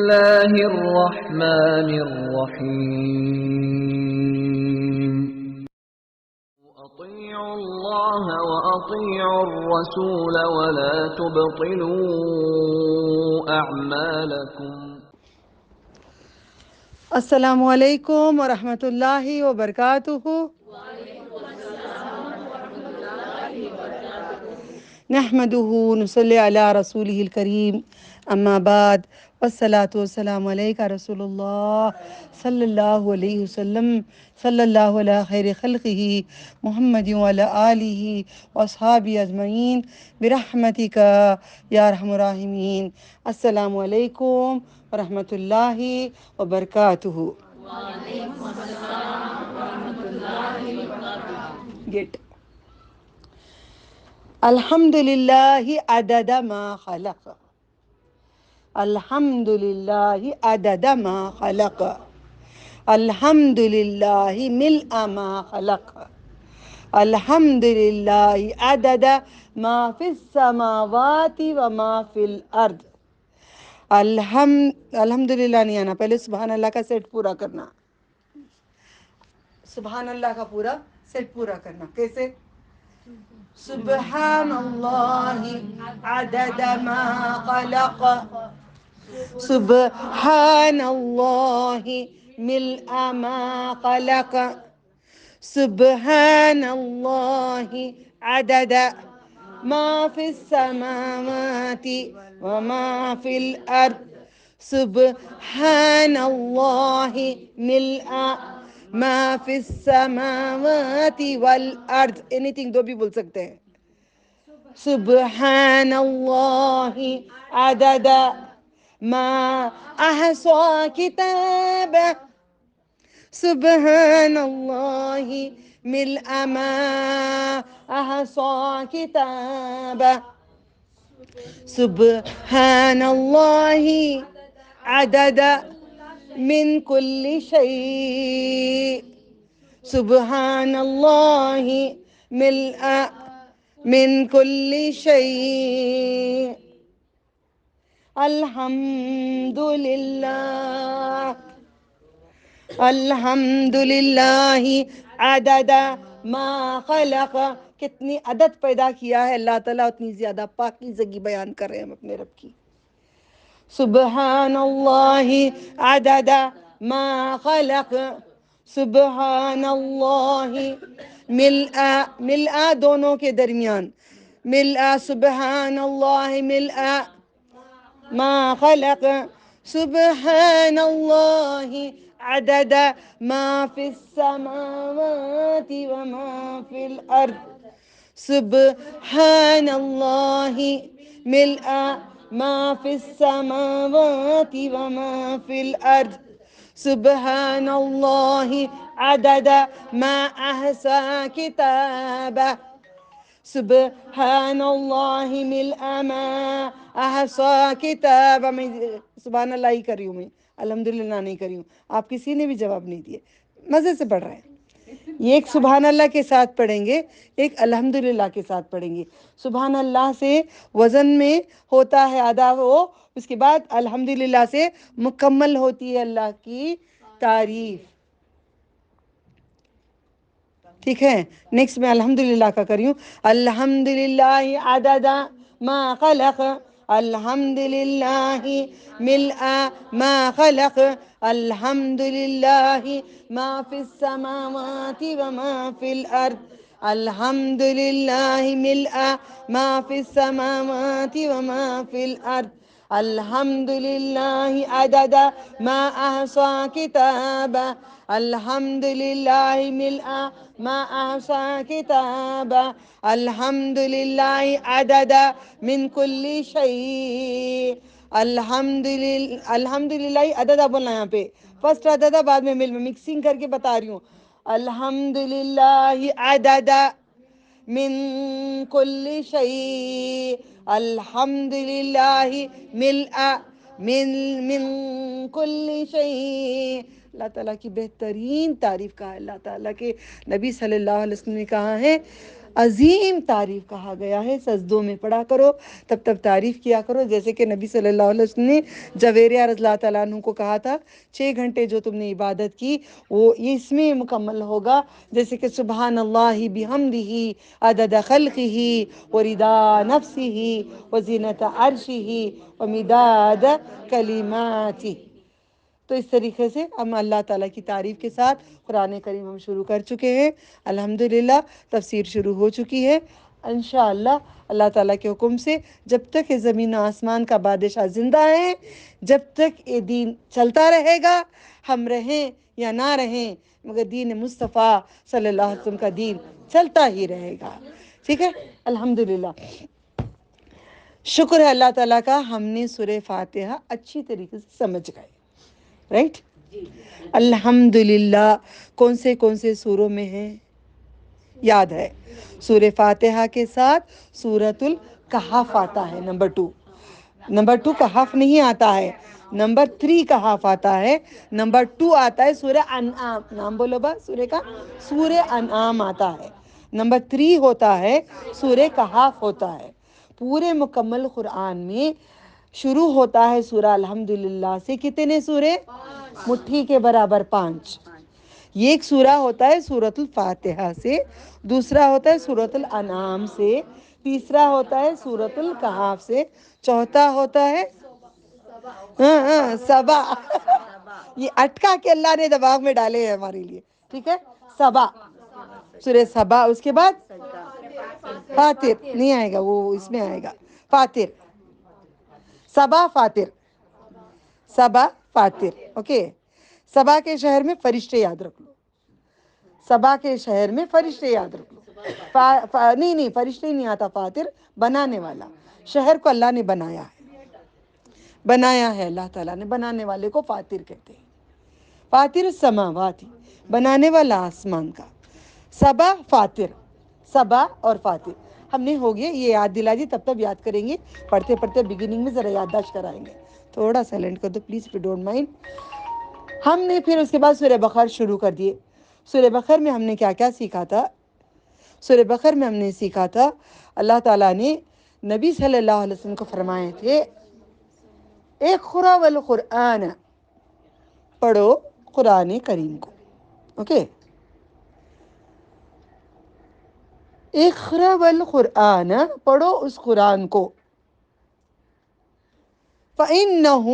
الله الرحمن الرحيم أطيعوا الله وأطيعوا الرسول ولا تبطلوا أعمالكم. السلام علیکم ورحمۃ اللہ وبرکاتہ. نحمده نصلی علی رسولہ الکریم اما بعد والصلاة والسلام علیک رسول اللہ صلی اللہ علیہ وسلم صلی اللہ علی خیر خلقہ محمد وعلی آلہ واصحابہ اجمعین برحمتک یا ارحم الراحمین. السلام علیکم ورحمۃ اللہ وبرکاتہ. گیٹ الحمد للہ عدد ما خلق. الحمد للہ عدد ما خلق. الحمد للہ ملء ما خلق. الحمد للہ عدد ما فی السماوات وما فی الارض. الحمد للہ نہیں آنا، پہلے سبحان اللہ کا سیٹ پورا کرنا. سبحان اللہ کا پورا سیٹ پورا کرنا. کیسے؟ سبحان اللہ عدد ما خلق. سبحان اللہ ملء ما خلق. سبحان اللہ عدد ما فی السماوات وما فی الارض. سبحان اللہ ملء ما فی السماوات والارض. اینی تھنگ دو بھی بول سکتے ہیں. سبحان اللہ عدد ما احصى كتابه. سبحان اللہ ملء ما احصى كتابه. سبحان اللہ عدد من كل شيء. سبحان اللہ ملء من كل شيء. الحمد للہ. الحمد للہ عدد ما خلق. کتنی عدد پیدا کیا ہے اللہ تعالیٰ، اتنی زیادہ پاکیزگی بیان کر رہے ہیں ہم اپنے رب کی. سبحان اللہ عدد ما خلق. سبحان اللہ ملء دونوں کے درمیان ملء. سبحان اللہ ملء ما خلق. سبحان اللہ عدد ما فی السماوات وما فی الارض. سبحان اللہ ملء ما فی السماوات وما فی الارض. سبحان اللہ عدد ما احصى كتابه. سبحان اللہ ملء ما احصى كتابه. میں سبحان اللہ ہی کر رہی ہوں، میں الحمدللہ نہیں کر رہی ہوں. آپ کسی نے بھی جواب نہیں دیے، مزے سے پڑھ رہے ہیں. یہ ایک سبحان اللہ کے ساتھ پڑھیں گے، ایک الحمدللہ کے ساتھ پڑھیں گے. سبحان اللہ سے وزن میں ہوتا ہے ادا ہو، اس کے بعد الحمدللہ سے مکمل ہوتی ہے اللہ کی تعریف. ٹھیک ہے، نیکسٹ میں الحمدللہ کا کر رہی ہوں. الحمدللہ عدد ما خلق. الحمدللہ ملء ما خلق. الحمدللہ ما فی السماوات وما فی الارض. الحمدللہ ملء ما فی السماوات وما فی الارض. الحمدللہ عدد ما احصى كتابه. الحمدللہ ملء ما احصى كتابه. الحمدللہ عدد من كل شيء. الحمدللہ عدد بولنا یہاں پہ فرسٹ عدد بعد میں مکسنگ کر کے بتا رہی ہوں. الحمدللہ عدد من كل شيء. الحمدللہ ملء من كل شيء. اللہ تعالیٰ کی بہترین تعریف کہا ہے. اللہ تعالیٰ کے نبی صلی اللہ علیہ وسلم نے کہا ہے عظیم تعریف کہا گیا ہے، سجدوں میں پڑھا کرو، تب تعریف کیا کرو، جیسے کہ نبی صلی اللہ علیہ وسلم نے جویریہ رضی اللہ تعالیٰ عنہ کو کہا تھا 6 گھنٹے جو تم نے عبادت کی وہ اس میں مکمل ہوگا، جیسے کہ سبحان اللہ بحمدہ عدد خلقہ ورضا نفسہ وزینت عرشہ ومداد کلماتہ۔ تو اس طریقے سے ہم اللہ تعالیٰ کی تعریف کے ساتھ قرآن کریم ہم شروع کر چکے ہیں، الحمدللہ تفسیر شروع ہو چکی ہے۔ انشاءاللہ اللہ تعالیٰ کے حکم سے جب تک یہ زمین و آسمان کا بادشاہ زندہ ہے، جب تک یہ دین چلتا رہے گا، ہم رہیں یا نہ رہیں، مگر دین مصطفیٰ صلی اللہ علیہ وسلم کا دین چلتا ہی رہے گا، ٹھیک ہے؟ الحمدللہ شکر ہے اللہ تعالیٰ کا، ہم نے سورہ فاتحہ اچھی طریقے سے سمجھ گئے، رائٹ؟ الحمدللہ کون سے سوروں میں ہے یاد ہے؟ سورہ فاتحہ کے ساتھ سورۃ الکہف آتا ہے، نمبر 2 کہف نہیں آتا ہے، نمبر 3 کہف آتا ہے، نمبر 2 آتا ہے سورہ انعام، نام بولو با سورہ کا، سورہ انعام آتا ہے، نمبر 3 ہوتا ہے سورہ کہف ہوتا ہے۔ پورے مکمل قرآن میں شروع ہوتا ہے سورہ الحمدللہ سے کتنے سورے؟ مٹھی کے برابر 5۔ یہ ایک سورہ ہوتا ہے سورۃ الفاتحہ سے، دوسرا ہوتا ہے سورۃ الانعام سے، تیسرا ہوتا ہے سورۃ الکہف سے، چوتھا ہوتا ہے سبا یہ اٹکا کے اللہ نے دماغ میں ڈالے ہیں ہمارے لیے، ٹھیک ہے؟ سبا، سورہ سبا، اس کے بعد فاتر نہیں آئے گا، وہ اس میں آئے گا فاتر، سبا فاتر، اوکے؟ سبا کے شہر میں فرشتے یاد رکھ لو، سبا کے شہر میں فرشتے یاد رکھ لو، نہیں فرشتے نہیں آتا، فاتر بنانے والا، شہر کو اللہ نے بنایا ہے اللہ تعالیٰ نے، بنانے والے کو فاتر کہتے ہیں، فاتر السماوات، بنانے والا آسمان کا، سبا فاتر، سبا اور فاتر ہم نے ہو گیا، یہ یاد دلا دی، تب یاد کریں گے، پڑھتے بگننگ میں ذرا یادداشت کرائیں گے، تھوڑا سائلنٹ کر دو please if you don't mind. ہم نے پھر اس کے بعد سورہ بقرہ شروع کر دیے۔ سورہ بقرہ میں ہم نے کیا کیا سیکھا تھا؟ سورہ بقرہ میں ہم نے سیکھا تھا اللہ تعالیٰ نے نبی صلی اللہ علیہ وسلم کو فرمائے تھے اقرأ والقرآن، پڑھو قرآن کریم کو، اوکے؟ اقرأ والقرآن، پڑھو اس قرآن کو، فَإِنَّهُ،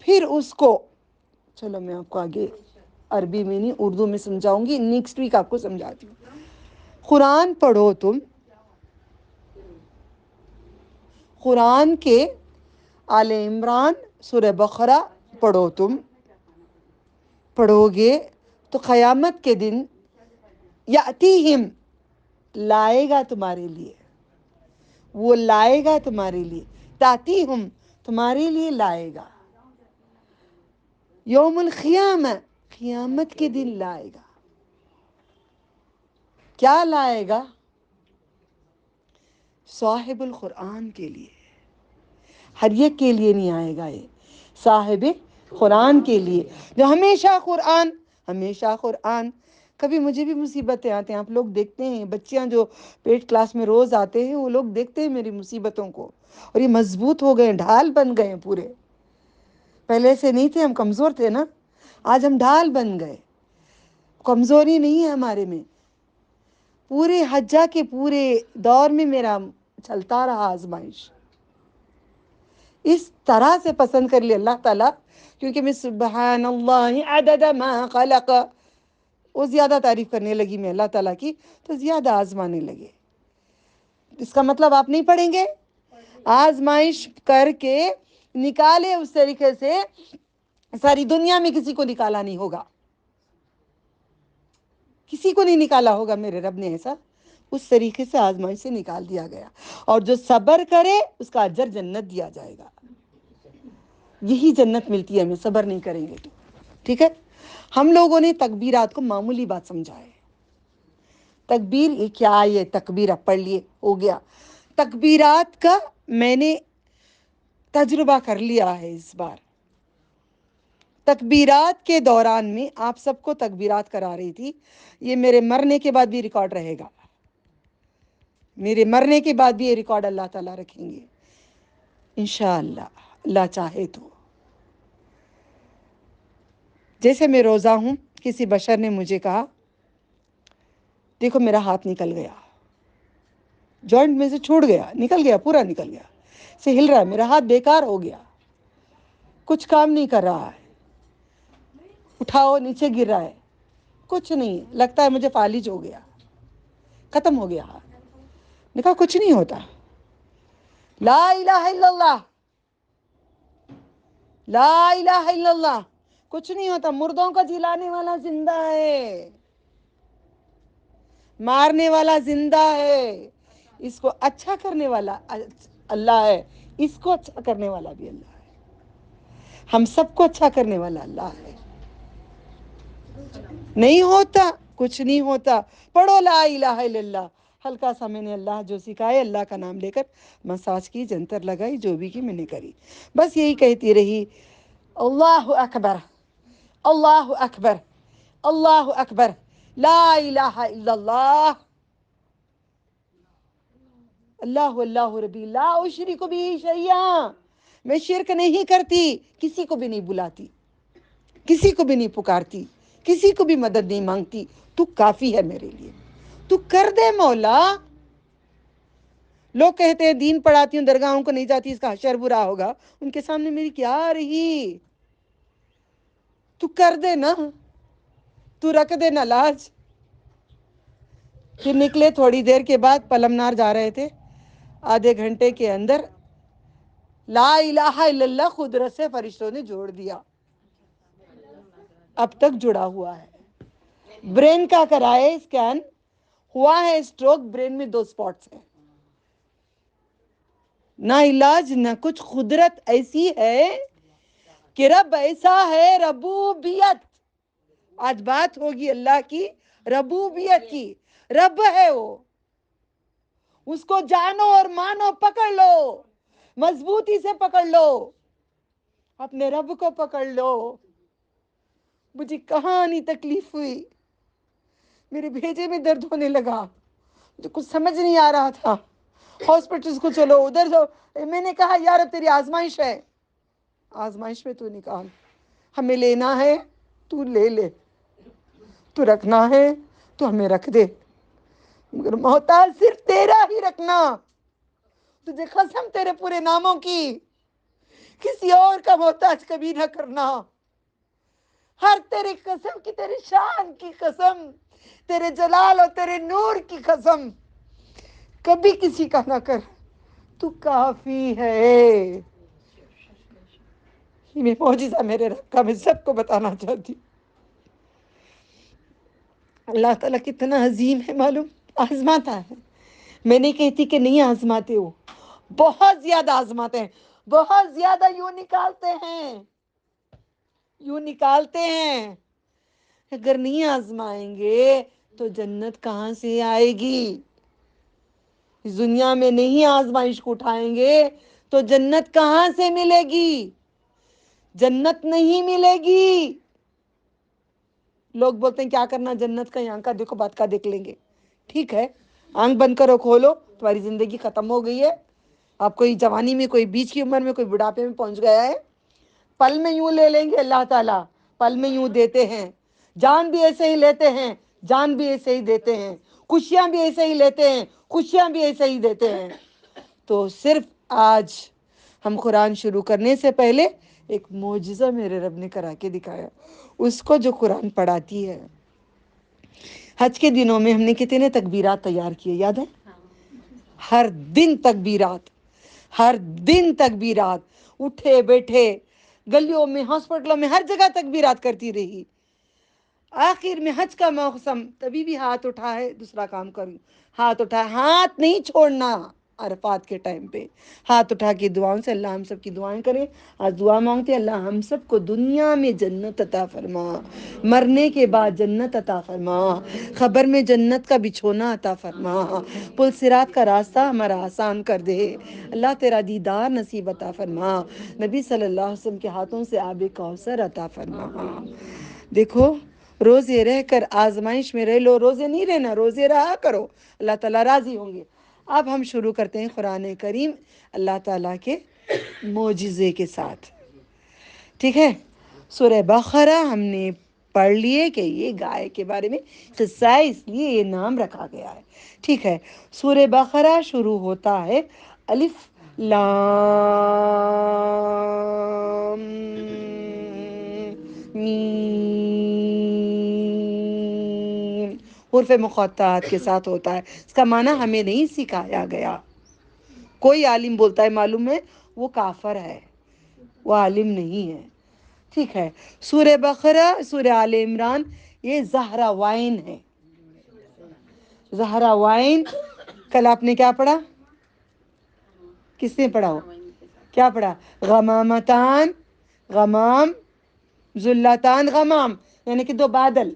پھر اس کو، چلو میں آپ کو آگے عربی میں نہیں اردو میں سمجھاؤں گی، نیکسٹ ویک آپ کو سمجھاتی ہوں۔ قرآن پڑھو تم، قرآن کے آل عمران سورہ بقرہ پڑھو تم، پڑھو گے تو قیامت کے دن یأتیہم، لائے گا تمہارے لیے، وہ لائے گا تمہارے لیے، تاتیہم، تمہارے لیے لائے گا، یوم القیامہ، قیامت کے دن لائے گا، کیا لائے گا؟ صاحب القرآن کے لیے، ہر ایک کے لیے نہیں آئے گا، یہ صاحب قرآن کے لیے، جو ہمیشہ قرآن۔ کبھی مجھے بھی مصیبتیں آتے ہیں، آپ لوگ دیکھتے ہیں بچیاں جو پیٹ کلاس میں روز آتے ہیں، وہ لوگ دیکھتے ہیں میری مصیبتوں کو، اور یہ مضبوط ہو گئے، ڈھال بن گئے پورے، پہلے سے نہیں تھے، ہم کمزور تھے نا، آج ہم ڈھال بن گئے، کمزوری نہیں ہے ہمارے میں، پورے حجہ کے پورے دور میں میرا چلتا رہا آزمائش، اس طرح سے پسند کر لی اللہ تعالیٰ، کیونکہ میں سبحان اللہ عدد ما خلق، وہ زیادہ تعریف کرنے لگی میں اللہ تعالیٰ کی، تو زیادہ آزمانے لگے۔ اس کا مطلب آپ نہیں پڑھیں گے، آزمائش کر کے نکالے، اس طریقے سے ساری دنیا میں کسی کو نکالا نہیں ہوگا، کسی کو نہیں نکالا ہوگا میرے رب نے ایسا، اس طریقے سے آزمائش سے نکال دیا گیا، اور جو صبر کرے اس کا اجر جنت دیا جائے گا، یہی جنت ملتی ہے ہمیں، صبر نہیں کریں گے تو، ٹھیک ہے؟ ہم لوگوں نے تکبیرات کو معمولی بات سمجھا ہے، تکبیر یہ کیا، یہ تکبیر اب پڑھ لیے ہو گیا، تکبیرات کا میں نے تجربہ کر لیا ہے اس بار، تکبیرات کے دوران میں آپ سب کو تکبیرات کرا رہی تھی، یہ میرے مرنے کے بعد بھی ریکارڈ رہے گا، میرے مرنے کے بعد بھی یہ ریکارڈ اللہ تعالیٰ رکھیں گے انشاءاللہ، اللہ چاہے تو۔ جیسے میں روزہ ہوں، کسی بشر نے مجھے کہا دیکھو میرا ہاتھ نکل گیا، جوائنٹ میں سے چھوٹ گیا، نکل گیا، پورا نکل گیا، سے ہل رہا ہے، میرا ہاتھ بیکار ہو گیا، کچھ کام نہیں کر رہا ہے، اٹھاؤ نیچے گر رہا ہے، کچھ نہیں، لگتا ہے مجھے فالج ہو گیا، ختم ہو گیا ہاتھ۔ نے کہا کچھ نہیں ہوتا، لا الہ الا اللہ، لا الہ الا اللہ، کچھ نہیں ہوتا، مردوں کو جلانے والا زندہ ہے، مارنے والا زندہ ہے، اس کو اچھا کرنے والا اللہ ہے، اس کو اچھا کرنے والا بھی اللہ ہے، ہم سب کو اچھا کرنے والا اللہ ہے۔ نہیں ہوتا، کچھ نہیں ہوتا، پڑھو لا الہ الا اللہ، ہلکا سا میں نے اللہ جو سکھائے، اللہ کا نام لے کر مساج کی، جنتر لگائی، جو بھی کی میں نے کری، بس یہی کہتی رہی، اللہ اکبر، اللہ اکبر، اللہ اکبر، لا الہ الا اللہ، اللہ اللہ ربی لا اشرک بھی شیئا، میں شرک نہیں کرتی، کسی کو بھی نہیں بلاتی، کسی کو بھی نہیں پکارتی، کسی کو بھی مدد نہیں مانگتی، تو کافی ہے میرے لیے، تو کر دے مولا۔ لوگ کہتے ہیں دین پڑھاتی ہوں، درگاہوں کو نہیں جاتی، اس کا حشر برا ہوگا، ان کے سامنے میری کیا رہی، تو کر دے نا، تو رکھ دے نا لاج۔ پھر نکلے، تھوڑی دیر کے بعد پلمنار جا رہے تھے، آدھے گھنٹے کے اندر لا الہ الا اللہ قدرت سے فرشتوں نے جوڑ دیا، اب تک جڑا ہوا ہے، برین کا کرائے اسکین، ہوا ہے اسٹروک، برین میں 2 سپاٹس ہیں، نہ علاج نہ کچھ، قدرت ایسی ہے کہ رب ایسا ہے، ربوبیت، آج بات ہوگی اللہ کی ربوبیت کی، رب ہے وہ، اس کو جانو اور مانو، پکڑ لو، مضبوطی سے پکڑ لو، اپنے رب کو پکڑ لو۔ مجھے کہاں نہیں تکلیف ہوئی، میرے بھیجے میں درد ہونے لگا، مجھے کچھ سمجھ نہیں آ رہا تھا، ہاسپٹلس کو چلو، ادھر جاؤ، میں نے کہا یار اب تیری آزمائش ہے، آزمائش میں تو نکال، ہمیں لینا ہے تو لے لے، تو رکھنا ہے تو ہمیں رکھ دے، مگر محتاج صرف تیرا ہی رکھنا، تجھے قسم تیرے پورے ناموں کی، کسی اور کا محتاج کبھی نہ کرنا، ہر تیری قسم کی، تیری شان کی قسم، تیرے جلال اور تیرے نور کی قسم، کبھی کسی کا نہ کر، تو کافی ہے۔ یہ معجزہ میرے رب کا میں سب کو بتانا چاہتی ہوں، اللہ تعالیٰ کتنا عظیم ہے معلوم، آزماتا ہے، میں نہیں کہتی کہ نہیں آزماتے ہو، بہت زیادہ آزماتے ہیں، بہت زیادہ، یوں نکالتے ہیں، یوں نکالتے ہیں، اگر نہیں آزمائیں گے تو جنت کہاں سے آئے گی، اس دنیا میں نہیں آزمائش کو اٹھائیں گے تو جنت کہاں سے ملے گی، جنت نہیں ملے گی۔ لوگ بولتے ہیں کیا کرنا جنت کا، یہاں کا دیکھو، بات کا دیکھ لیں گے، ٹھیک ہے، آنکھ بند کرو کھولو، تمہاری زندگی ختم ہو گئی ہے، آپ کوئی جوانی میں، کوئی بیچ کی عمر میں، کوئی بڑھاپے میں پہنچ گیا ہے، پل میں یوں لے لیں گے اللہ تعالیٰ، پل میں یوں دیتے ہیں، جان بھی ایسے ہی لیتے ہیں، جان بھی ایسے ہی دیتے ہیں، خوشیاں بھی ایسے ہی لیتے ہیں، خوشیاں بھی ایسے ہی دیتے ہیں۔ تو صرف آج ہم قرآن شروع کرنے سے پہلے ایک معجزہ میرے رب نے کرا کے دکھایا، اس کو جو قرآن پڑھاتی ہے، حج کے دنوں میں ہم نے کتنے تکبیرات تیار کیے، یاد ہے؟ ہر دن تکبیرات، ہر دن تکبیرات، اٹھے بیٹھے گلیوں میں، ہاسپٹلوں میں، ہر جگہ تکبیرات کرتی رہی، آخر میں حج کا موسم، تبھی بھی ہاتھ اٹھا ہے، دوسرا کام کروں، ہاتھ اٹھا، ہاتھ نہیں چھوڑنا، عرفات کے ٹائم پہ ہاتھ اٹھا کے دعاؤں سے، اللہ ہم سب کی دعائیں کرے، آج دعا مانگتے اللہ ہم سب کو دنیا میں جنت عطا فرما، مرنے کے بعد جنت عطا فرما، خبر میں جنت کا بچھونا عطا فرما، پل صراط کا راستہ ہمارا آسان کر دے، اللہ تیرا دیدار نصیب عطا فرما، نبی صلی اللہ علیہ وسلم کے ہاتھوں سے آب کوثر عطا فرما۔ دیکھو، روزے رہ کر آزمائش میں رہ لو، روزے نہیں رہنا، روزے رہا کرو، اللہ تعالیٰ راضی ہوں گے، اب ہم شروع کرتے ہیں قرآن کریم اللہ تعالیٰ کے معجزے کے ساتھ. ٹھیک ہے. سورہ بقرہ ہم نے پڑھ لیے کہ یہ گائے کے بارے میں قصہ ہے، اس لیے یہ نام رکھا گیا ہے. ٹھیک ہے. سورہ بقرہ شروع ہوتا ہے الف لام میم، حروف مقطعات کے ساتھ ہوتا ہے. اس کا معنی ہمیں نہیں سکھایا گیا. کوئی عالم بولتا ہے معلوم ہے، وہ کافر ہے، وہ عالم نہیں ہے. ٹھیک ہے. سورہ بقرہ، سورہ آل عمران یہ زہراوائن ہے. زہراوائن کل آپ نے کیا پڑھا؟ کس نے پڑھا ہو؟ کیا پڑھا؟ غمامتان، غمام، ذلتان، غمام یعنی کہ دو بادل،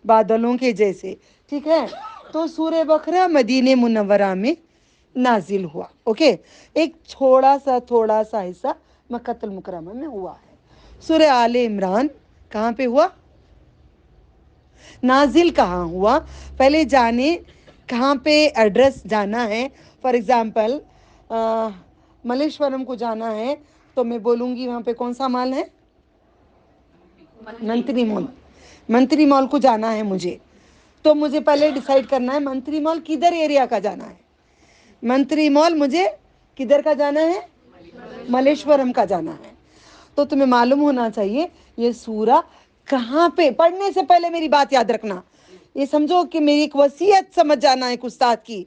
بادلوں کے جیسے. ٹھیک ہے. تو سورہ بقرہ مدینہ منورہ میں نازل ہوا. اوکے. ایک تھوڑا سا حصہ مکہ المکرمہ میں ہوا ہے. سورہ آل عمران کہاں پہ ہوا؟ نازل کہاں ہوا؟ پہلے جانے کہاں پہ ایڈریس جانا ہے. فار ایگزامپل ملیشورم کو جانا ہے تو میں بولوں گی وہاں پہ کون سا مال ہے؟ منتری مال. منتری مال کو جانا ہے مجھے، تو مجھے پہلے ڈیسائیڈ کرنا ہے منتری مال کدھر ایریا کا جانا ہے. منتری مال مجھے کدھر کا جانا ہے؟ ملیشورم کا جانا ہے. تو تمہیں معلوم ہونا چاہیے یہ سورہ کہاں پہ. پڑھنے سے پہلے میری بات یاد رکھنا، یہ سمجھو کہ میری ایک وصیت سمجھ جانا ایک استاد کی.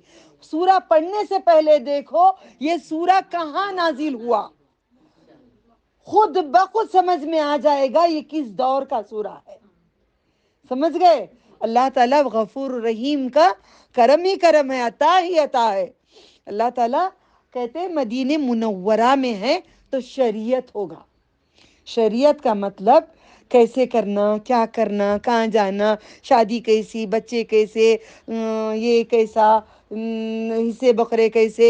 سورہ پڑھنے سے پہلے دیکھو یہ سورہ کہاں نازل ہوا، خود بخود سمجھ میں آ جائے گا یہ کس دور کا سورہ ہے. سمجھ گئے؟ اللہ تعالیٰ غفور رحیم کا کرم ہی کرم ہے، عطا ہی عطا ہے. اللہ تعالیٰ کہتے ہیں مدینہ منورہ میں ہے تو شریعت ہوگا. شریعت کا مطلب کیسے کرنا، کیا کرنا، کہاں جانا، شادی کیسی، بچے کیسے، یہ کیسا، حصے بقرے کیسے،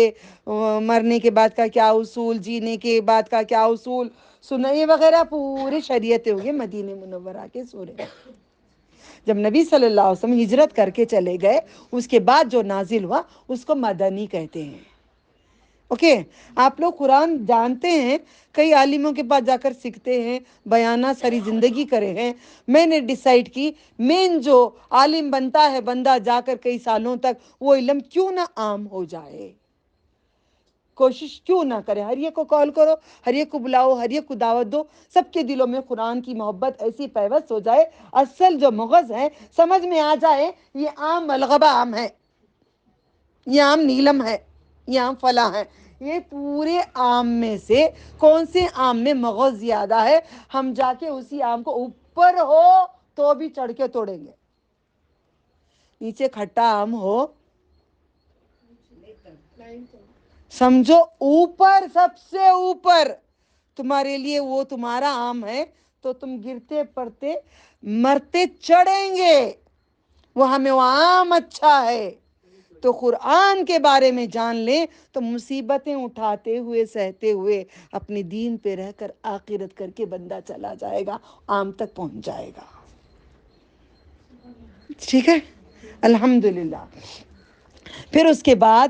مرنے کے بعد کا کیا اصول، جینے کے بعد کا کیا اصول، سنائی وغیرہ پوری شریعتیں ہوگی مدینہ منورہ کے سورے. جب نبی صلی اللہ علیہ وسلم ہجرت کر کے چلے گئے اس کے بعد جو نازل ہوا اس کو مدنی کہتے ہیں. اوکے. آپ لوگ قرآن جانتے ہیں، کئی عالموں کے پاس جا کر سیکھتے ہیں، بیانہ ساری زندگی کرے ہیں. میں نے ڈیسائیڈ کی مین جو عالم بنتا ہے بندہ جا کر کئی سالوں تک، وہ علم کیوں نہ عام ہو جائے، کوشش کیوں نہ کرے. ہر ایک کو کال کرو، ہر ایک کو بلاؤ، ہر ایک کو دعوت دو، سب کے دلوں میں قرآن کی محبت ایسی پیوست ہو جائے، اصل جو مغز ہے سمجھ میں آ جائے. یہ عام ملغبہ عام ہے، یہ عام نیلم ہے، یہ عام فلاں ہے. یہ پورے آم میں سے کون سے آم میں مغز زیادہ ہے، ہم جا کے اسی آم کو اوپر ہو تو بھی چڑھ کے توڑیں گے. نیچے کھٹا آم ہو، سمجھو اوپر، سب سے اوپر تمہارے لیے وہ تمہارا آم ہے تو تم گرتے پڑتے مرتے چڑھیں گے. وہ ہمیں وہ آم اچھا ہے. تو قرآن کے بارے میں جان لیں تو مصیبتیں اٹھاتے ہوئے سہتے ہوئے اپنے دین پہ رہ کر آخرت کر کے بندہ چلا جائے گا، عام تک پہنچ جائے گا. ٹھیک ہے. الحمدللہ. پھر اس کے بعد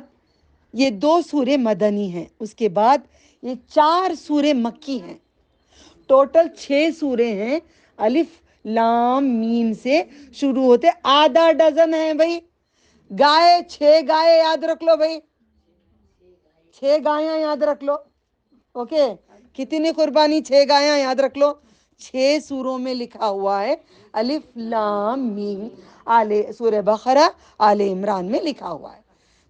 یہ 2 سورے مدنی ہیں، اس کے بعد یہ 4 سورے مکی ہیں. ٹوٹل 6 سورے ہیں. الف لام میم سے شروع ہوتے، آدھا ڈزن ہے بھائی. گائے 6 گائے یاد رکھ لو بھائی، 6 گایاں یاد رکھ لو. اوکے. کتنی قربانی؟ 6 گایاں یاد رکھ لو. 6 سوروں میں لکھا ہوا ہے الف لام میم. سورہ بقرہ آل عمران میں لکھا ہوا ہے.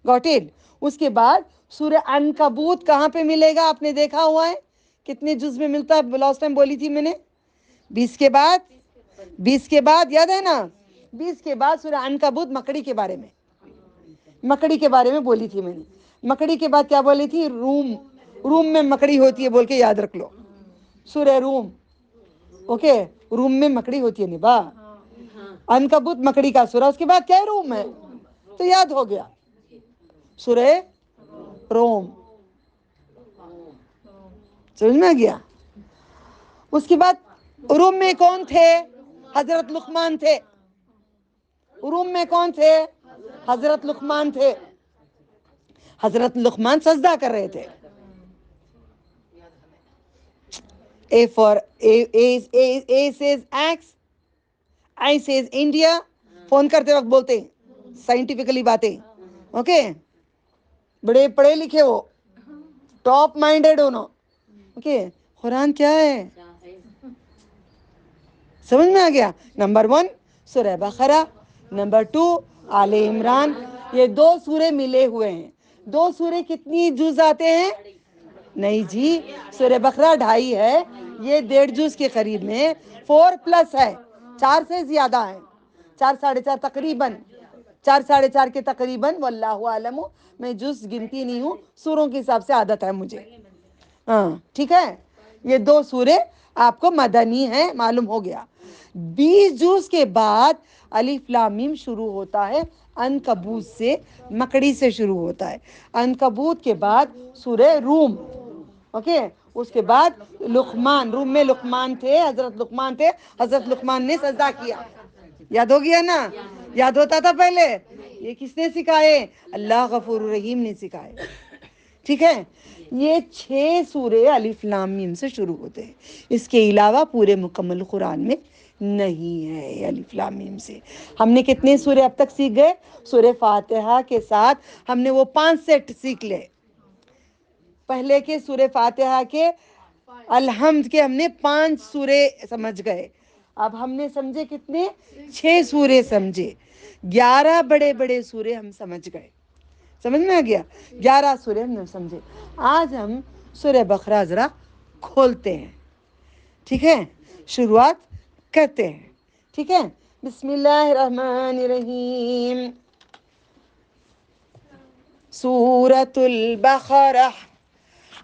Got it. اس کے بعد سورہ عنکبوت کہاں پہ ملے گا؟ آپ نے دیکھا ہوا ہے کتنے جز میں ملتا ہے؟ لاسٹ ٹائم بولی تھی میں نے 20 کے بعد. 20 کے بعد یاد ہے نا؟ 20 کے بعد سورہ عنکبوت مکڑی کے بارے میں، مکڑی کے بارے میں بولی تھی میں نے. مکڑی کے بعد کیا بولی تھی؟ روم. روم میں مکڑی ہوتی ہے بول کے یاد رکھ لو، سورہ روم. اوکے. روم میں مکڑی ہوتی ہے نبا. عنکبوت مکڑی کا سورہ. اس کے بعد کیا روم ہے تو یاد ہو گیا، سورہ روم. سمجھ میں گیا؟ اس کے بعد روم میں کون تھے؟ حضرت لقمان تھے. روم میں کون تھے؟ حضرت لقمان تھے. حضرت لقمان سجدہ کر رہے تھے. A for A says X, I says India. Phone کرتے وقت بولتے ہیں سائنٹیفکلی باتیں. اوکے, بڑے پڑھے لکھے ہو, ٹاپ مائنڈیڈ ہو. اوکے, قرآن کیا ہے سمجھ میں آ گیا؟ نمبر 1 سورہ بقرہ, نمبر 2 آل عمران. یہ 2 سورے ملے ہوئے ہیں. 2 سورے کتنی جز آتے ہیں؟ نہیں جی, سورہ بقرہ 2.5 ہے, یہ 1.5 جز کے قریب میں 4+ ہے, 4 سے زیادہ ہے, 4 ساڑھے 4 تقریباً, 4 ساڑھے 4 کے تقریباً. واللہ عالم, میں جز گنتی نہیں ہوں, سوروں کے حساب سے عادت ہے مجھے. ہاں ٹھیک ہے, یہ 2 سورے آپ کو مدنی ہیں, معلوم ہو گیا. 20 جز کے بعد الف لام میم شروع ہوتا ہے عنکبوت سے, مکڑی سے شروع ہوتا ہے. عنکبوت کے بعد سورہ روم. اوکے, اس کے بعد لقمان. روم میں لقمان تھے, حضرت لقمان تھے, حضرت لقمان نے سجدہ کیا. یاد ہو گیا نا؟ یاد ہوتا تھا پہلے. یہ کس نے سکھائے؟ اللہ غفور الرحیم نے سکھائے. ٹھیک ہے, یہ 6 سورے الف لام میم سے شروع ہوتے ہیں. اس کے علاوہ پورے مکمل قرآن میں نہیں ہے الف لام میم سے. ہم نے کتنے سورے اب تک سیکھ گئے؟ سورہ فاتحہ کے ساتھ ہم نے وہ 5 سیٹ سیکھ لے. پہلے کے سورہ فاتحہ کے الحمد کے ہم نے 5 سورے سمجھ گئے. اب ہم نے سمجھے کتنے؟ 6 سورے سمجھے. 11 بڑے بڑے سورے ہم سمجھ گئے. سمجھ میں آ گیا؟ 11 سورے ہم نے سمجھے. آج ہم سورہ بقرہ ذرا کھولتے ہیں. ٹھیک ہے, شروعات کرتے ہیں. ٹھیک ہے, بسم اللہ الرحمن الرحیم. سورۃ البقرہ.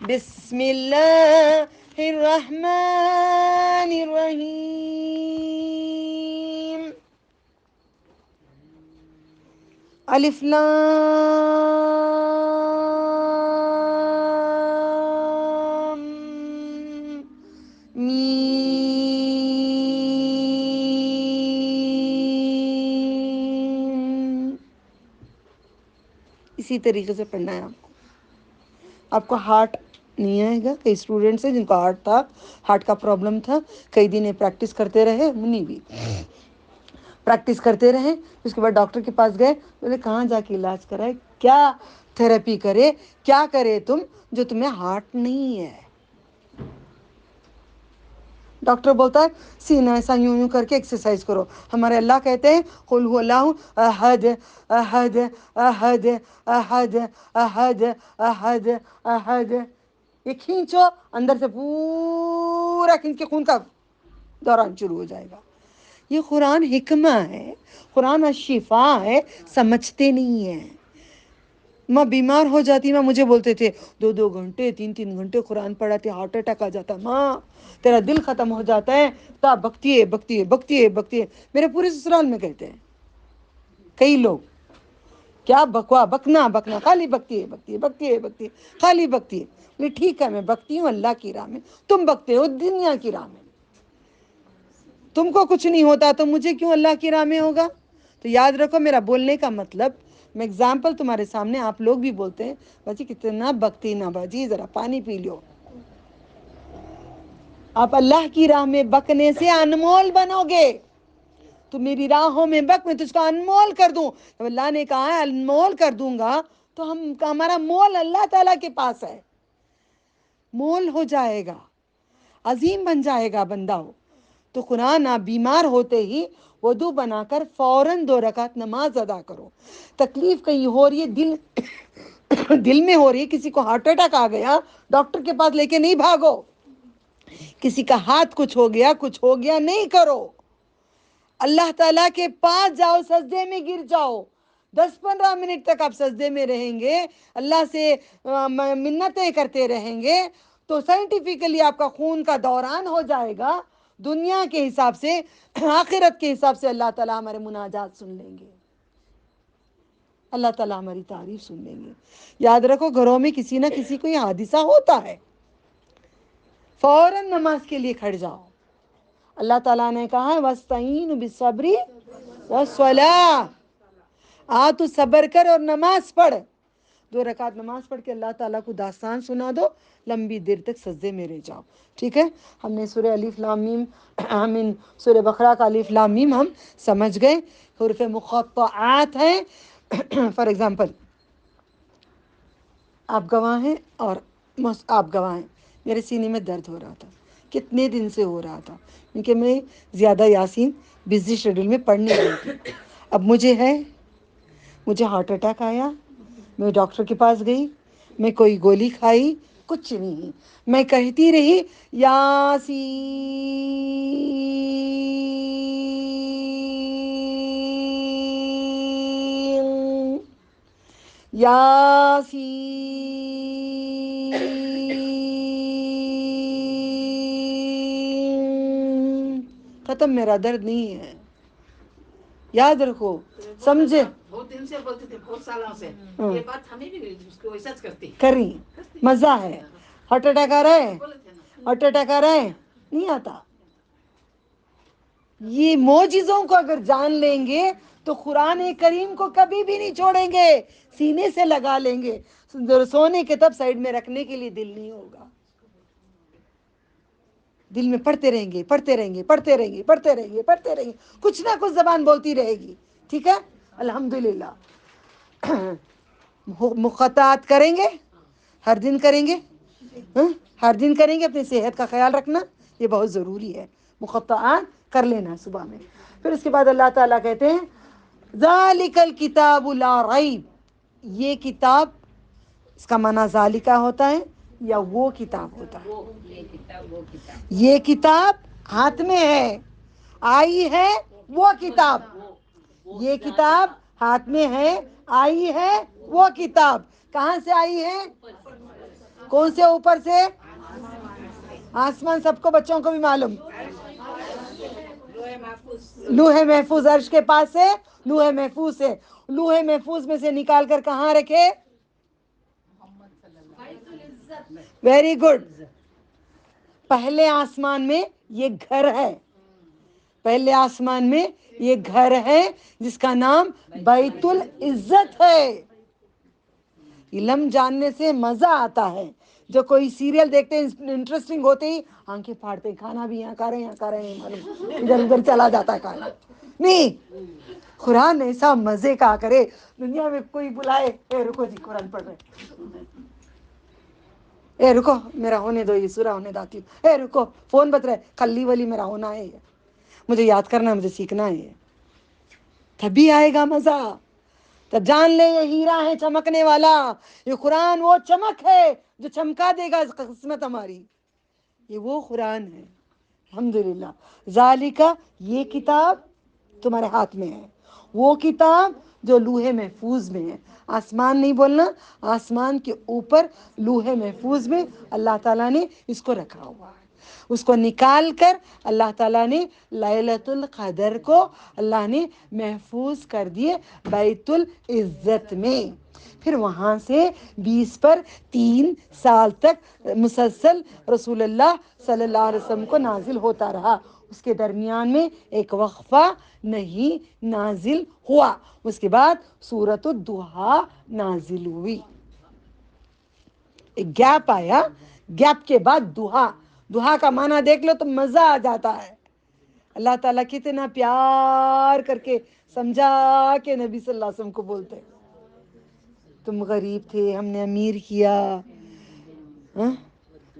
بسم اللہ الرحمن الرحیم. الف لام میم. اسی طریقے سے پڑھنا ہے آپ کو. آپ کو ہارٹ نہیں آئے گا. کئی اسٹوڈنٹس ہیں جن کو ہارٹ کا پرابلم تھا, کئی دن پریکٹس کرتے رہے. منی بھی پریکٹس کرتے رہے. اس کے بعد ڈاکٹر کے پاس گئے, بولے کہاں جا کے علاج کرائے, کیا تھراپی کرے, کیا کرے تم جو تمہیں ہارٹ نہیں ہے. ڈاکٹر بولتا ہے سینہ ایسا یوں یوں کر کے ایکسرسائز کرو. ہمارے اللہ کہتے ہیں قل هو اللہ احد احد احد احد احد احد احد. یہ کھینچو, اندر سے پورا کھینچ کے خون کا دوران شروع ہو جائے گا. یہ قرآن حکمہ ہے, قرآن شفا ہے. سمجھتے نہیں ہیں. ماں بیمار ہو جاتی, ماں مجھے بولتے تھے 2 گھنٹے 3 گھنٹے قرآن پڑھاتے, ہارٹ اٹیک آ جاتا. ماں تیرا دل ختم ہو جاتا ہے, تا بکتی ہے بکتی ہے بکتی ہے بکتی ہے. میرے پورے سسرال میں کہتے ہیں کئی لوگ, کیا بکوا بکنا بکنا, خالی بکتی ہے بکتی ہے بکتی ہے بکتی ہے, خالی بکتی ہے. ٹھیک ہے, میں بکتی ہوں اللہ کی راہ میں, تم بکتے ہو دنیا کی راہ میں. تم کو کچھ نہیں ہوتا تو مجھے کیوں اللہ کی راہ میں ہوگا؟ تو یاد رکھو میرا بولنے کا مطلب, میں اگزامپل تمہارے سامنے, آپ لوگ بھی بولتے ہیں باجی کتنا بکتی نا باجی, ذرا پانی پی لو. آپ اللہ کی راہ میں بکنے سے انمول بنو گے. تو میری راہوں میں بک, میں تجھ کو انمول کر دوں. اللہ نے کہا ہے انمول کر دوں گا, تو ہمارا مول اللہ تعالیٰ کے پاس ہے. مول ہو جائے گا, عظیم بن جائے گا بندہ ہو. تو قرآن, آپ بیمار ہوتے ہی وضو بنا کر فوراً 2 رکعت نماز ادا کرو. تکلیف کہیں ہو رہی ہے, دل میں ہو رہی ہے, کسی کو ہارٹ اٹیک آ گیا, ڈاکٹر کے پاس لے کے نہیں بھاگو. کسی کا ہاتھ کچھ ہو گیا نہیں کرو. اللہ تعالیٰ کے پاس جاؤ, سجدے میں گر جاؤ. 10-15 منٹ تک آپ سجدے میں رہیں گے, اللہ سے منتیں کرتے رہیں گے, تو سائنٹیفکلی آپ کا خون کا دوران ہو جائے گا. دنیا کے حساب سے, آخرت کے حساب سے اللہ تعالیٰ ہمارے مناجات سن لیں گے. اللہ تعالیٰ ہماری تعریف سن لیں گے. یاد رکھو, گھروں میں کسی نہ کسی کو یہ حادثہ ہوتا ہے, فوراً نماز کے لیے کھڑ جاؤ. اللہ تعالیٰ نے کہا ہے وَاسْتَعِينُوا بِالصَّبْرِ وَالصَّلَاةِ. تو صبر کر اور نماز پڑھ. 2 رکعت نماز پڑھ کے اللہ تعالیٰ کو داستان سنا دو، لمبی دیر تک سجدے میں رہ جاؤ. ٹھیک ہے، ہم نے سورہ الف لام میم سورہ بقرہ کا الف لام میم ہم سمجھ گئے. حروف مقطعات ہیں. فار ایگزامپل آپ گواہ ہیں اور آپ گواہ ہیں، میرے سینے میں درد ہو رہا تھا، کتنے دن سے ہو رہا تھا، کیونکہ میں زیادہ یاسین بزی شیڈول میں پڑھ نہیں رہی تھی. اب مجھے ہارٹ اٹیک آیا، میں ڈاکٹر کے پاس گئی، میں کوئی گولی کھائی، کچھ نہیں، میں کہتی رہی یاسین، ختم، میرا درد نہیں ہے. یاد رکھو، سمجھے؟ بہت دن سے بولتے تھے، بہت سالوں سے یہ بات ہمیں بھی اس کو ویسا کرتی کری، مزہ ہے. ہارٹ اٹیک آ رہا ہے، ہارٹ اٹیک آ رہا ہے، نہیں آتا. یہ معجزوں کو اگر جان لیں گے تو قرآن کریم کو کبھی بھی نہیں چھوڑیں گے، سینے سے لگا لیں گے. سونے کے تب سائڈ میں رکھنے کے لیے دل نہیں ہوگا، دل میں پڑھتے رہیں گے، پڑھتے رہیں گے، پڑھتے رہیں گے، پڑھتے رہیں گے، پڑھتے رہیں گے، کچھ نہ کچھ زبان بولتی رہے گی. ٹھیک ہے، الحمدللہ. مقطعات کریں گے، ہر دن کریں گے، ہر دن کریں گے. اپنی صحت کا خیال رکھنا، یہ بہت ضروری ہے. مقطعات کر لینا صبح میں. پھر اس کے بعد اللہ تعالیٰ کہتے ہیں ذالک الکتاب لا ریب، یہ کتاب، اس کا معنی ذالکہ ہوتا ہے یا وہ کتاب ہوتا ہے. یہ کتاب ہاتھ میں ہے، آئی ہے وہ کتاب. یہ کتاب ہاتھ میں ہے، آئی ہے وہ کتاب. کہاں سے آئی ہے؟ کون سے اوپر سے؟ آسمان. سب کو، بچوں کو بھی معلوم. لوح محفوظ، عرش کے پاس سے لوح محفوظ ہے. لوح محفوظ میں سے نکال کر کہاں رکھے؟ Very good. پہلے آسمان میں یہ گھر ہے، پہلے آسمان میں یہ گھر ہے جس کا نام بیت العزت ہے. علم جاننے سے مزہ آتا ہے. جو کوئی سیریل دیکھتے ہیں انٹرسٹنگ ہوتے ہی آنکھیں پھاڑتے ہیں، کھانا بھی یہاں کھا رہے ہیں، یہاں کھا رہے ہیں، معلوم ادھر ادھر چلا جاتا ہے کھانا. نہیں، قرآن ایسا مزے کا کرے. دنیا میں کوئی بلائے، اے رکو جی قرآن پڑھ رہے، اے رکو میرا ہونے دو، یہ سورہ ہونے داتی ہوں، اے رکو فون بت رہا ہے، کلی ولی میرا ہونا ہے، مجھے یاد کرنا ہے، مجھے سیکھنا ہے. تبھی آئے گا مزہ. تب جان لے یہ ہیرا ہے چمکنے والا، یہ قرآن وہ چمک ہے جو چمکا دے گا قسمت ہماری. یہ وہ قرآن ہے. الحمدللہ. ذالکہ، یہ کتاب تمہارے ہاتھ میں ہے، وہ کتاب جو لوح محفوظ میں ہے. آسمان نہیں بولنا، آسمان کے اوپر لوح محفوظ میں اللہ تعالیٰ نے اس کو رکھا ہوا ہے. اس کو نکال کر اللہ تعالیٰ نے لیلۃ القدر کو اللہ نے محفوظ کر دیے بیت العزت میں. پھر وہاں سے 20 پر 3 سال تک مسلسل رسول اللہ صلی اللہ علیہ وسلم کو نازل ہوتا رہا. اس کے درمیان میں ایک وقفہ نہیں نازل ہوا. اس کے بعد سورۃ الضحیٰ نازل ہوئی. ایک گیپ آیا، گیپ کے بعد دہا. دہا کا معنی دیکھ لو تو مزہ آ جاتا ہے. اللہ تعالیٰ کتنا پیار کر کے سمجھا کہ نبی صلی اللہ علیہ وسلم کو بولتے، تم غریب تھے، ہم نے امیر کیا،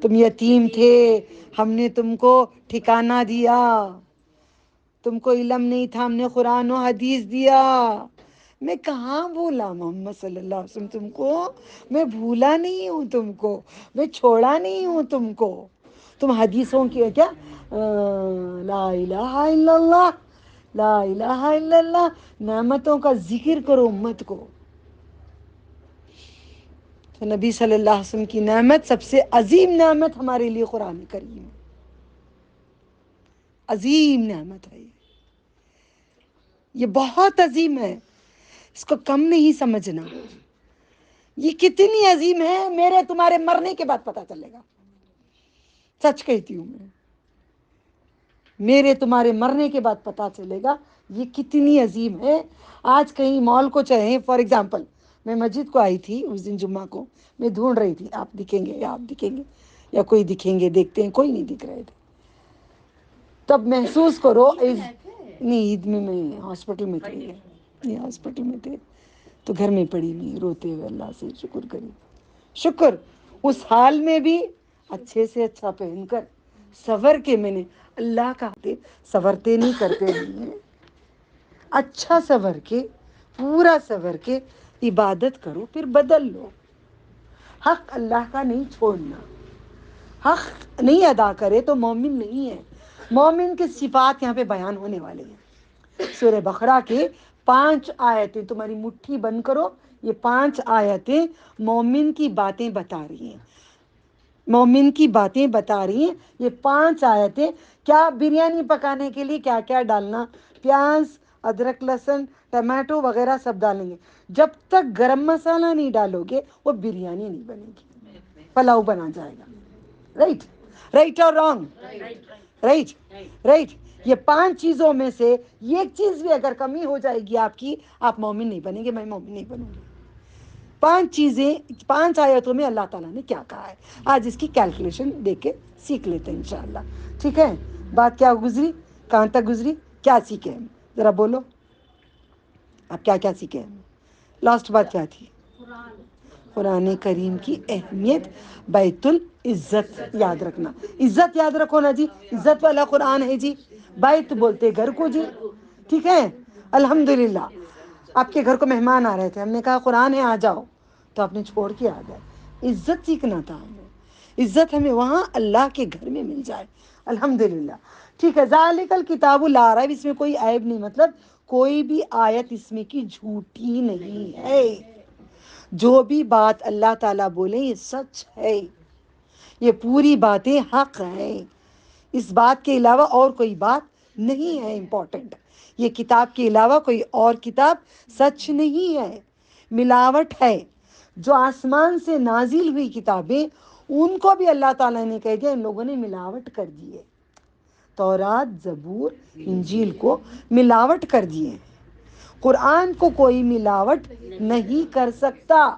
تم یتیم تھے، ہم نے تم کو ٹھکانہ دیا، تم کو علم نہیں تھا، ہم نے قرآن و حدیث دیا. میں کہاں بھولا محمد صلی اللہ علیہ وسلم تم کو، میں بھولا نہیں ہوں تم کو، میں چھوڑا نہیں ہوں تم کو. تم حدیثوں کی کیا لا الہ الا اللہ، لا الہ الا اللہ، نعمتوں کا ذکر کرو امت کو. تو نبی صلی اللہ علیہ وسلم کی نعمت، سب سے عظیم نعمت ہمارے لیے قرآن کریم، عظیم نعمت ہے. یہ بہت عظیم ہے، اس کو کم نہیں سمجھنا. یہ کتنی عظیم ہے، میرے تمہارے مرنے کے بعد پتہ چلے گا. سچ کہتی ہوں میں، میرے تمہارے مرنے کے بعد پتہ چلے گا یہ کتنی عظیم ہے. آج کہیں مال کو چلیں، فار ایگزامپل میں مسجد کو آئی تھی اس دن جمعہ کو, میں ڈھونڈ رہی تھی آپ دکھیں گے یا آپ دکھیں گے یا کوئی دکھیں گے, دیکھتے ہیں کوئی نہیں دکھ رہے تھے. تب محسوس کرو نہیں, عید میں ہاسپٹل میں تھے, یہ ہاسپٹل میں تھے تو گھر میں پڑی ہوئی روتے ہوئے اللہ سے شکر کری, شکر اس حال میں بھی اچھے سے اچھا پہن کر سور کے, میں نے اللہ کا سورتے نہیں کرتے نہیں ہیں, اچھا سور کے پورا سور کے عبادت کرو پھر بدل لو. حق اللہ کا نہیں چھوڑنا, حق نہیں ادا کرے تو مومن نہیں ہے. مومن کے صفات یہاں پہ بیان ہونے والے ہیں. سورہ بقرہ کے 5 آیتیں تمہاری مٹھی بند کرو, یہ 5 آیتیں مومن کی باتیں بتا رہی ہیں, مومن کی باتیں بتا رہی ہیں یہ 5 آیتیں. کیا بریانی پکانے کے لیے کیا کیا ڈالنا, پیاز ادرک لہسن ٹماٹو وغیرہ سب ڈالیں گے. جب تک گرم مسالہ نہیں ڈالو گے وہ بریانی نہیں بنے گی, پلاؤ بنا جائے گا. رائٹ, رائٹ اور رانگ, رائٹ, رائٹ. یہ 5 چیزوں میں سے ایک چیز بھی اگر کمی ہو جائے گی آپ کی, آپ مومن نہیں بنیں گے, میں مومن نہیں بنوں گی. 5 چیزیں 5 آیتوں میں اللہ تعالیٰ نے کیا کہا ہے, آج اس کی کیلکولیشن دیکھ کے سیکھ لیتے ہیں انشاءاللہ. ٹھیک ہے, بات کیا گزری, کہاں تک گزری, کیا سیکھے ہم, ذرا بولو آپ کیا کیا سیکھے ہم. لاسٹ بات کیا تھی, قرآن کریم کی اہمیت, بیت العزت یاد رکھنا. عزت یاد رکھو نا جی, عزت والا قرآن ہے جی. بیت بولتے گھر کو جی, ٹھیک ہے. الحمدللہ آپ کے گھر کو مہمان آ رہے تھے, ہم نے کہا قرآن ہے آ جاؤ, تو آپ نے چھوڑ کے آ گئے. عزت سیکھنا تھا ہمیں, عزت ہمیں وہاں اللہ کے گھر میں مل جائے. الحمدللہ. ٹھیک ہے, ذالک الکتاب لا ریب, اس میں کوئی عیب نہیں, مطلب کوئی بھی آیت اس میں کی جھوٹی نہیں ہے. جو بھی بات اللہ تعالیٰ بولے یہ سچ ہے, یہ پوری باتیں حق ہیں. اس بات کے علاوہ اور کوئی بات نہیں ہے امپورٹنٹ. یہ کتاب کے علاوہ کوئی اور کتاب سچ نہیں ہے, ملاوٹ ہے. جو آسمان سے نازل ہوئی کتابیں ان کو بھی اللہ تعالیٰ نے کہہ دیا ان لوگوں نے ملاوٹ کر دی ہے. تورات زبور انجیل کو ملاوٹ کر دیے. قرآن کو کوئی ملاوٹ نہیں کر سکتا,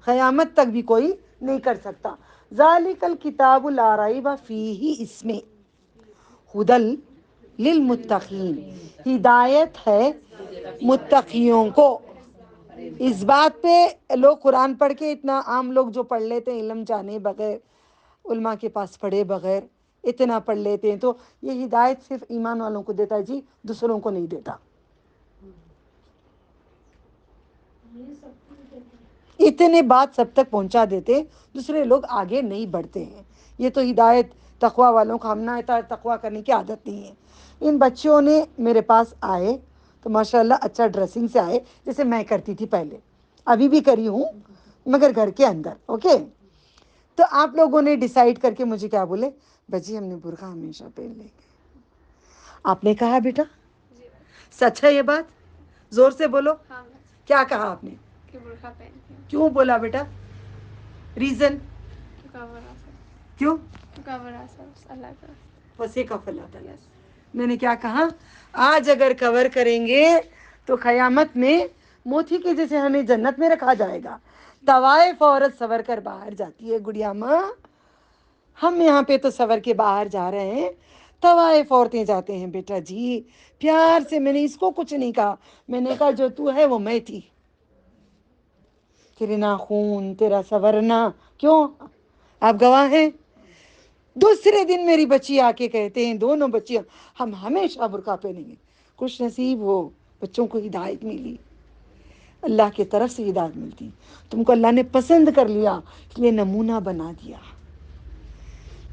قیامت تک بھی کوئی نہیں کر سکتا. ذالک الکتاب لا ریب فیہ, اس میں ہدی للمتقین, ہدایت ہے متقیوں کو. اس بات پہ لوگ قرآن پڑھ کے اتنا, عام لوگ جو پڑھ لیتے ہیں علم جانے بغیر, علماء کے پاس پڑھے بغیر اتنا پڑھ لیتے ہیں, تو یہ ہدایت صرف ایمان والوں کو دیتا ہے جی, دوسروں کو نہیں دیتا. اتنے بات سب تک پہنچا دیتے, دوسرے لوگ آگے نہیں بڑھتے ہیں. یہ تو ہدایت تقوی والوں کو, ہم نہ تقوی کرنے کی عادت نہیں ہے. ان بچوں نے میرے پاس آئے تو ماشاءاللہ اچھا ڈریسنگ سے آئے, جیسے میں کرتی تھی پہلے, ابھی بھی کری ہوں مگر گھر کے اندر. اوکے, تو آپ لوگوں نے ڈیسائیڈ کر کے مجھے کیا بولے, بجی ہم نے برقع ہمیشہ پہن لیں گے. آپ نے کہا بیٹا سچ ہے یہ بات, زور سے بولو, کیا کہا آپ نے, کیوں بولا بیٹا, ریزن کیوں, وسیع کا پھل آتا ہے. میں نے کیا کہا, آج اگر کور کریں گے تو قیامت میں موتی کے جیسے ہمیں جنت میں رکھا جائے گا. طوائف عورت سور کر باہر جاتی ہے, گڑیا ماں ہم یہاں پہ تو سور کے باہر جا رہے ہیں, طوائف عورتیں جاتے ہیں بیٹا جی. پیار سے میں نے اس کو کچھ نہیں کہا, میں نے کہا جو تو ہے وہ میں تھی. تیرے ناخون, تیرا سورنا, کیوں آپ گواہ ہیں. دوسرے دن میری بچی آ کے کہتے ہیں, دونوں بچیاں, ہم ہمیشہ برقع پہنیں گے. خوش نصیب ہو, بچوں کو ہدایت ملی, اللہ کی طرف سے ہدایت ملتی. تم کو اللہ نے پسند کر لیا, اس لیے نمونہ بنا دیا,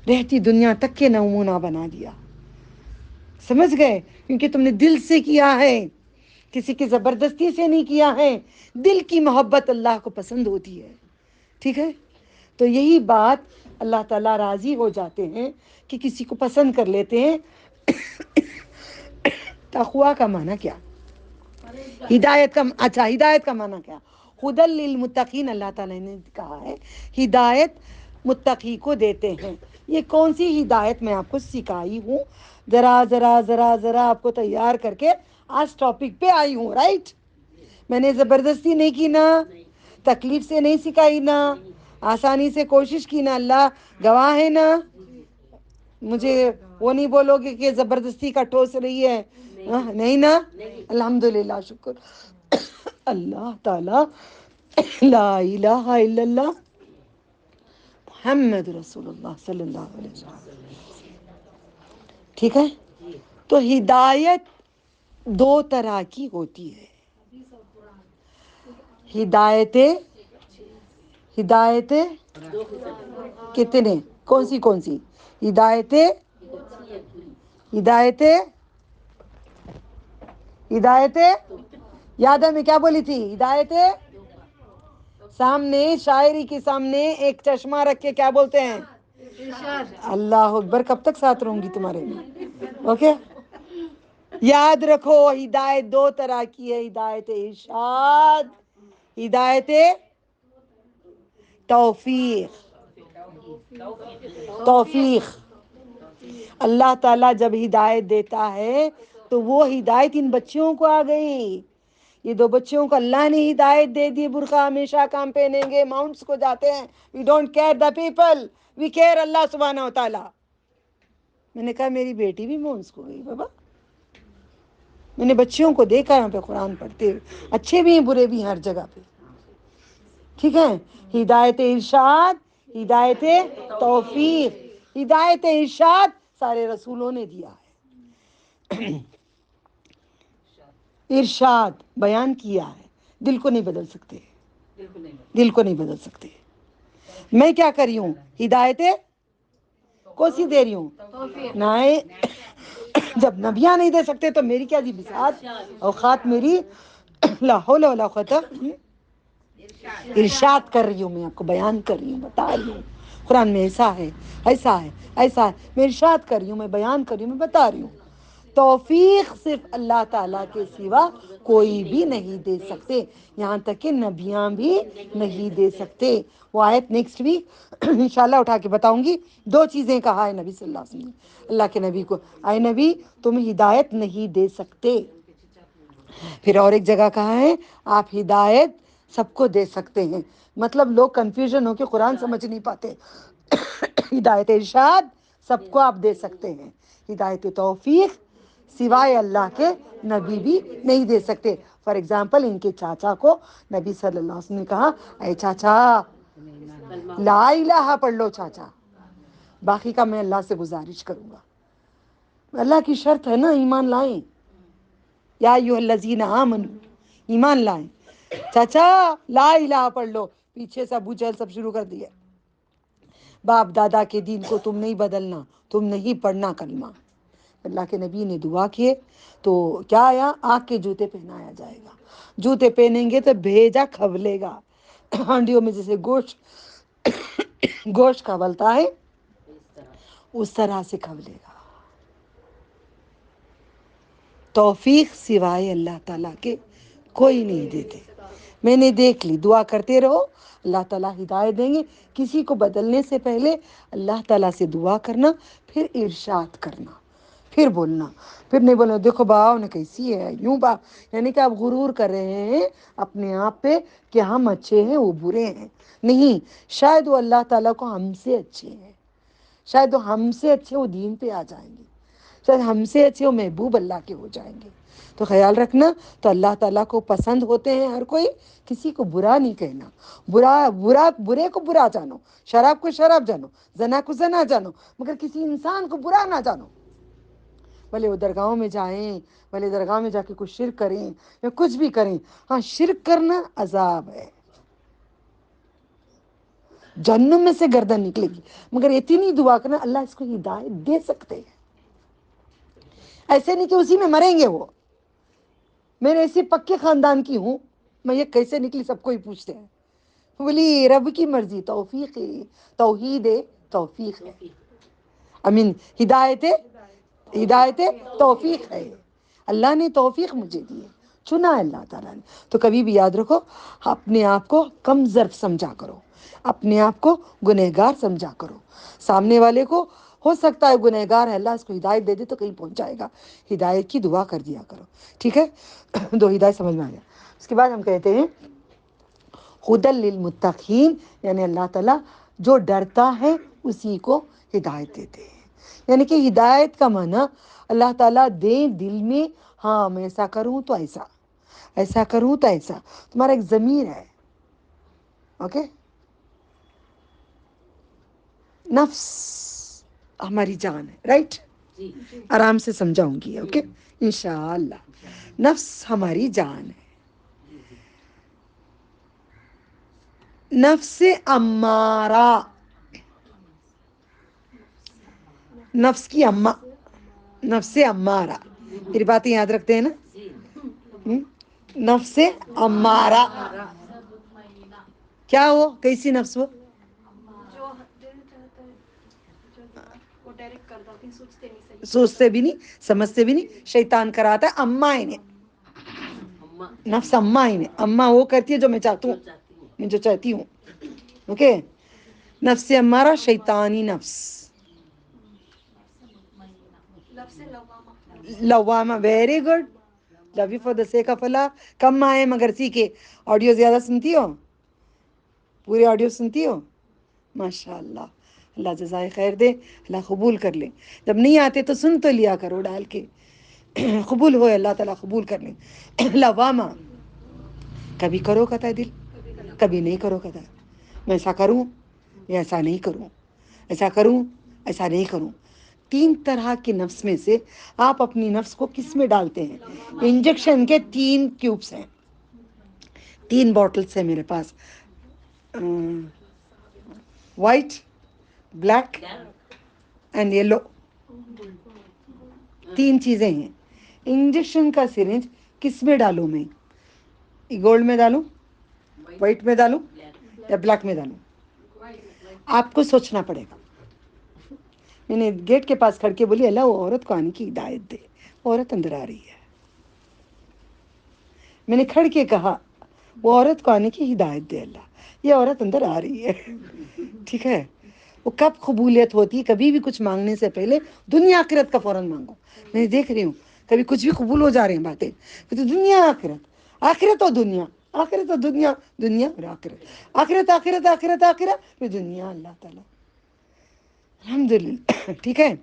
رہتی دنیا تک کے نمونہ بنا دیا. سمجھ گئے, کیونکہ تم نے دل سے کیا ہے, کسی کی زبردستی سے نہیں کیا ہے. دل کی محبت اللہ کو پسند ہوتی ہے. ٹھیک ہے, تو یہی بات اللہ تعالیٰ راضی ہو جاتے ہیں کہ کسی کو پسند کر لیتے ہیں. تقوی کا معنی کیا, ہدایت کا, اچھا ہدایت کا معنی کیا, ہدی للمتقین, اللہ تعالیٰ نے کہا ہے ہدایت متقی کو دیتے ہیں. یہ کون سی ہدایت میں آپ کو سکھائی ہوں, ذرا ذرا ذرا ذرا آپ کو تیار کر کے آج ٹاپک پہ آئی ہوں. رائٹ, میں نے زبردستی نہیں کی نا, تکلیف سے نہیں سکھائی نا, آسانی سے کوشش کی نا, اللہ گواہ ہے نا. مجھے وہ نہیں بولو گے کہ زبردستی کا ٹھوس رہی ہے, نہیں نا. الحمدللہ, شکر اللہ تعالی, لا الہ الا اللہ محمد رسول اللہ صلی اللہ علیہ وسلم. ٹھیک ہے, تو ہدایت دو طرح کی ہوتی ہے. ہدایتیں کتنے, کون سی ہدایتیں یاد ہے میں کیا بولی تھی؟ ہدایتیں سامنے, شاعری کے سامنے ایک چشمہ رکھ کے کیا بولتے ہیں؟ اللہ اکبر. کب تک ساتھ رہوں گی تمہارے میں؟ اوکے, یاد رکھو ہدایت دو طرح کی ہے, ہدایت ارشاد, ہدایت توفیق. اللہ تعالیٰ جب ہدایت دیتا ہے تو وہ ہدایت ان بچوں کو آ گئی. یہ دو بچوں کو اللہ نے ہدایت دے دی, برقع ہمیشہ کام پہنیں گے, ماؤنٹس کو جاتے ہیں. We don't care the people, we care Allah سبحانہ و تعالیٰ. میں نے کہا میری بیٹی بھی ماؤنٹس کو گئی بابا. میں نے بچیوں کو دیکھا یہاں پہ قرآن پڑھتے ہوئے, اچھے بھی ہیں برے بھی ہیں ہر جگہ پہ. ٹھیک ہے, ہدایت ارشاد, ہدایت توفیق. ہدایت ارشاد سارے رسولوں نے دیا ہے, ارشاد بیان کیا ہے, دل کو نہیں بدل سکتے, دل کو نہیں بدل سکتے. میں کیا کر رہی ہوں؟ ہدایت کون سی دے رہی ہوں؟ نہیں, جب نبیاں نہیں دے سکتے تو میری کیا جی بسات اوقات, میری لا حول ولا قوت, ارشاد کر رہی ہوں, میں آپ کو بیان کر رہی ہوں, بتا رہی ہوں قرآن میں ایسا ہے, ایسا ہے, ایسا ہے. میں ارشاد کر رہی ہوں, میں بیان کر رہی ہوں, میں بتا رہی ہوں. توفیق صرف اللہ تعالیٰ کے سوا کوئی بھی نہیں دے سکتے, یہاں تک کہ نبیاں بھی نہیں دے سکتے. وہ آیت نیکسٹ ویک انشاءاللہ اٹھا کے بتاؤں گی. دو چیزیں کہا ہے نبی صلی اللہ علیہ وسلم نے اللہ کے نبی کو, اے نبی تم ہدایت نہیں دے سکتے. پھر اور ایک جگہ کہا ہے آپ ہدایت سب کو دے سکتے ہیں. مطلب لوگ کنفیوژن ہو کے قرآن سمجھ نہیں پاتے. ہدایت ارشاد سب کو آپ دے سکتے ہیں, ہدایت توفیق سوائے اللہ کے نبی بھی نہیں دے سکتے. فار ایگزامپل ان کے چاچا کو نبی صلی اللہ علیہ وسلم نے کہا, اے چاچا لا الہ پڑھ لو چاچا, باقی کا میں اللہ سے گزارش کروں گا. اللہ کی شرط ہے نا, ایمان لائیں, یا ایھا الذین آمنوا, ایمان لائیں. چاچا لا الہ پڑھ لو, پیچھے سے ابو جہل سب شروع کر دیا, باپ دادا کے دین کو تم نہیں بدلنا, تم نہیں پڑھنا کلمہ. اللہ کے نبی نے دعا کیے تو کیا آیا, آگ کے جوتے پہنایا جائے گا. جوتے پہنیں گے تو بھیجا کھولے گا, ہانڈیوں میں جیسے گوشت کھولتا ہے اس طرح سے کھولے گا. توفیق سوائے اللہ تعالیٰ کے کوئی نہیں دیتے. میں نے دیکھ لی, دعا کرتے رہو, اللہ تعالیٰ ہدایت دیں گے. کسی کو بدلنے سے پہلے اللہ تعالیٰ سے دعا کرنا, پھر ارشاد کرنا, پھر بولنا. پھر نہیں بولنا دیکھو باؤ نے کیسی ہے, یوں با, یعنی کہ آپ غرور کر رہے ہیں اپنے آپ پہ کہ ہم اچھے ہیں وہ برے ہیں. نہیں, شاید وہ اللہ تعالیٰ کو ہم سے اچھے ہیں, شاید وہ ہم سے اچھے وہ دین پہ آ جائیں گے, شاید ہم سے اچھے وہ محبوب اللہ کے ہو جائیں گے. تو خیال رکھنا, تو اللہ تعالیٰ کو پسند ہوتے ہیں ہر کوئی, کسی کو برا نہیں کہنا. برے کو برا جانو, شراب کو شراب جانو, زنا کو زنا جانو, مگر کسی انسان کو برا نہ جانو. بھلے وہ درگاہوں میں جائیں, بھلے درگاہ میں جا کے کچھ شرک کریں یا کچھ بھی کریں, ہاں شرک کرنا عذاب ہے, جہنم میں سے گردن نکلے گی. مگر اتنی دعا کرنا اللہ اس کو ہدایت دے سکتے ہیں, ایسے نہیں کہ اسی میں مریں گے. وہ میں ایسے پکے خاندان کی ہوں, میں یہ کیسے نکلی سب کو ہی پوچھتے ہیں. بولی رب کی مرضی, توفیق ہے, توحید ہے, توفیق ہے, امین ہدایت توفیق ہے. اللہ نے توفیق مجھے دی ہے, چنا ہے اللہ تعالیٰ نے. تو کبھی بھی یاد رکھو, اپنے آپ کو کم ظرف سمجھا کرو, اپنے آپ کو گنہگار سمجھا کرو. سامنے والے کو ہو سکتا ہے گنہگار ہے, اللہ اس کو ہدایت دے دے تو کہیں پہنچ جائے گا. ہدایت کی دعا کر دیا کرو, ٹھیک ہے. دو ہدایت سمجھ میں آ گیا. اس کے بعد ہم کہتے ہیں ہدی للمتقین یعنی اللہ تعالیٰ جو ڈرتا ہے اسی کو ہدایت دیتے ہیں. یعنی کہ ہدایت کا معنی اللہ تعالیٰ دیں دل میں، ہاں میں ایسا کروں تو ایسا، ایسا کروں تو ایسا. تمہارا ایک ضمیر ہے، اوکے. نفس ہماری جان ہے، رائٹ. آرام سے سمجھاؤں گی، اوکے انشاءاللہ. نفس ہماری جان ہے. نفس امارہ، نفس کی اماں، نفس امارہ، میری باتیں یاد رکھتے ہیں نا. نفس امارہ کیا ہو، کیسی نفس ہو؟ جو دل چاہتا ہے وہ ڈائریکٹ کر دو، لیکن سوچتے نہیں صحیح. سوچتے بھی نہیں، سمجھتے بھی نہیں. شیطان کراتا ہے اماں انہیں، نفس اماں انہیں. اماں وہ کرتی ہے جو میں چاہتا ہوں، میں جو چاہتی ہوں، اوکے. نفس امارہ شیطانی نفس. لفظ لوامہ. لوامہ، very good. Love you for the sake of Allah. کم آئے مگر سیکھے. آڈیو زیادہ سنتی ہو؟ پورے آڈیو سنتی ہو؟ ماشاء اللہ. اللہ جزائے خیر دے، اللہ قبول کر لے. جب نہیں آتے تو سن تو لیا کرو ڈال کے. قبول ہوئے، اللہ تعالیٰ قبول کر لیں. لوامہ، کبھی کرو کہتا ہے دل، کبھی نہیں کرو کہتا ہے. میں ایسا کروں یا ایسا نہیں کروں، ایسا کروں ایسا نہیں کروں. 3 طرح کے نفس میں سے آپ اپنی نفس کو کس میں ڈالتے ہیں؟ انجیکشن کے 3 ٹیوبس ہیں، 3 باٹلس ہیں میرے پاس. White, black and yellow. 3 چیزیں ہیں. انجیکشن کا سرنج کس میں ڈالوں میں؟ گولڈ میں ڈالوں، وائٹ میں ڈالوں یا بلیک میں ڈالوں؟ آپ کو سوچنا پڑے گا. میں نے گیٹ کے پاس کھڑ کے بولی اللہ وہ عورت کو آنے کی ہدایت دے. عورت اندر آ رہی ہے. میں نے کھڑ کے کہا وہ عورت کو آنے کی ہدایت دے اللہ، یہ عورت اندر آ رہی ہے. ٹھیک ہے. وہ کب قبولیت ہوتی ہے؟ کبھی بھی کچھ مانگنے سے پہلے دنیا آخرت کا فوراً مانگو. میں دیکھ رہی ہوں کبھی کچھ بھی قبول ہو جا رہے ہیں باتیں، تو دنیا آخرت، آخرت اور دنیا، آخرت اور دنیا، دنیا اور آخرت، آخرت آخرت آخرت آخرت پھر دنیا. اللہ تعالیٰ الحمدللہ. ٹھیک ہے.